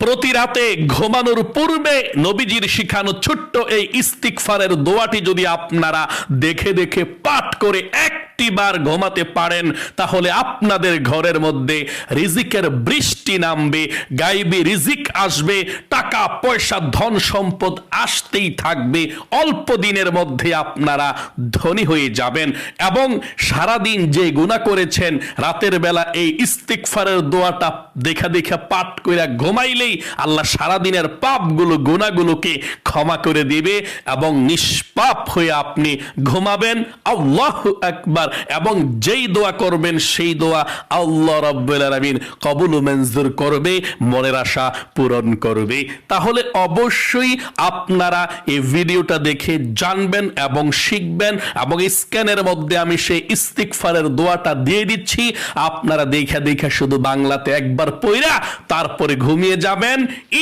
প্রতি রাতে ঘুমানোর পূর্বে নবীজির শিখানো ছোট্ট এই ইস্তিগফারের দোয়াটি যদি আপনারা দেখে দেখে পাঠ করে একটিবার ঘুমাতে পারেন, তাহলে আপনাদের ঘরের মধ্যে রিজিকের বৃষ্টি নামবে, গায়বী রিজিক আসবে, টাকা পয়সা ধন সম্পদ আসতেই থাকবে। অল্প দিনের মধ্যে আপনারা ধনী হয়ে যাবেন এবং সারাদিন যে গুনাহ করেছেন রাতের বেলা এই ইস্তিগফারের দোয়াটা দেখা দেখা পাঠ করে ঘুমাইলেই আল্লাহ সারাদিনের পাপগুলো গুনাহগুলোকে ক্ষমা করে দিবে এবং নিষ্পাপ হয়ে আপনি ঘুমাবেন। আল্লাহু আকবার। এবং যেই দোয়া করবেন সেই দোয়া আল্লাহ রাব্বুল আলামিন কবুল মঞ্জুর করবে, মনের আশা পূরণ করবে। তাহলে অবশ্যই আপনারা এই ভিডিওটা দেখে জানবেন এবং শিখবেন, এবং স্ক্যানের মধ্যে আমি সেই ইস্তিগফারের দোয়াটা দিয়ে দিচ্ছি। আপনারা দেখা দেখা শুধু বাংলাতে একবার পড়া তারপরে ঘুমিয়ে যাবেন,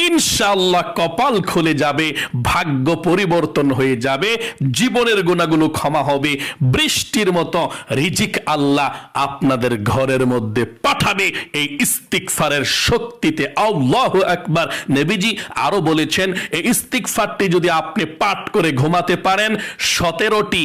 ইনশাআল্লাহ কপাল খুলে যাবে, ভাগ্য পরিবর্তন হয়ে যাবে, জীবনের গুনাহগুলো ক্ষমা হবে, বৃষ্টির মতো রিজিক আল্লাহ আপনাদের ঘরের মধ্যে পাঠাবে এই ইস্তিগফারের শক্তিতে। আল্লাহু আকবার। নবীজি আরো বলেছেন এই ইস্তিগফারটি যদি আপনি পাঠ করে ঘুমাতে পারেন 17টি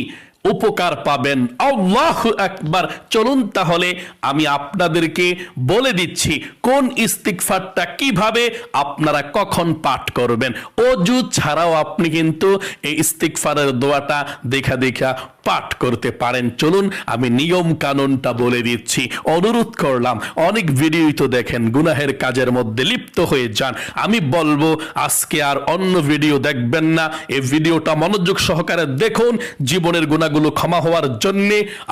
উপকার পাবেন। আল্লাহু আকবার। চলুন তাহলে আমি আপনাদেরকে বলে দিচ্ছি কোন ইস্তিগফারটা কিভাবে আপনারা কখন পাঠ করবেন। ওযু ছাড়াও আপনি কিন্তু এই ইস্তিগফারের দোয়াটা দেখা দেখা পাঠ করতে পারেন। চলুন আমি নিয়ম কানুনটা বলে দিচ্ছি। অনুরোধ করলাম, অনেক ভিডিওই তো দেখেন, গুনাহের কাজের মধ্যে লিপ্ত হয়ে যান। আমি বলবো আজকে আর অন্য ভিডিও দেখবেন না, এই ভিডিওটা মনোযোগ সহকারে দেখুন। জীবনের গুনাহগুলো ক্ষমা হওয়ার জন্য,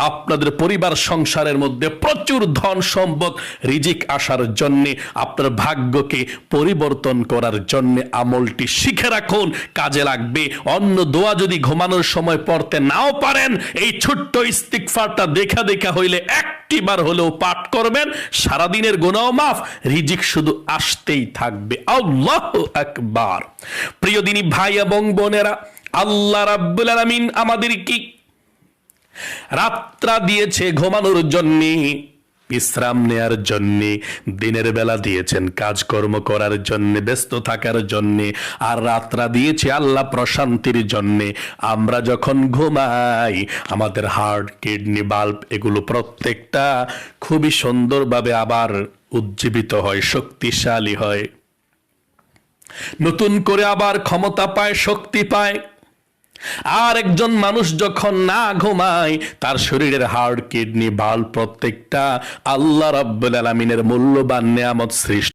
আপনাদের পরিবার সংসারের মধ্যে প্রচুর ধন সম্পদ রিজিক আসার জন্য, আপনার ভাগ্যকে পরিবর্তন করার জন্য আমলটি শিখে রাখুন, কাজে লাগবে। অন্য দোয়া যদি ঘুমানোর সময় পড়তে নাও পারেন, এই ছোট্ট ইস্তিগফারটা দেখা দেখা হইলে একটিবার হলেও পাঠ করবেন, সারাদিনের গুনাহ মাফ, রিজিক শুধু আসতেই থাকবে। আল্লাহু আকবার। প্রিয় দিনী ভাই এবং বোনেরা, আল্লাহ রাব্বুল আলামিন আমাদেরকে রাত্রা দিয়েছে ঘুমানোর জন্য, বিশ্রাম নেয়ার জন্য, দিনের বেলা দিয়েছেন কাজকর্ম করার জন্য, ব্যস্ত থাকার জন্য, আর রাত্রা দিয়েছে আল্লাহ প্রশান্তির জন্য। আমরা যখন ঘুমাই আমাদের হার্ট, কিডনি, বাল্ব এগুলো প্রত্যেকটা খুবই সুন্দরভাবে আবার উজ্জীবিত হয়, শক্তিশালী হয়, নতুন করে আবার ক্ষমতা পায়, শক্তি পায়। আর একজন মানুষ যখন না ঘুমায় তার শরীরের হাড়, কিডনি, বাল্ব প্রত্যেকটা আল্লাহ রাব্বুল আলামিনের মূল্যবান নেয়ামত সৃষ্টি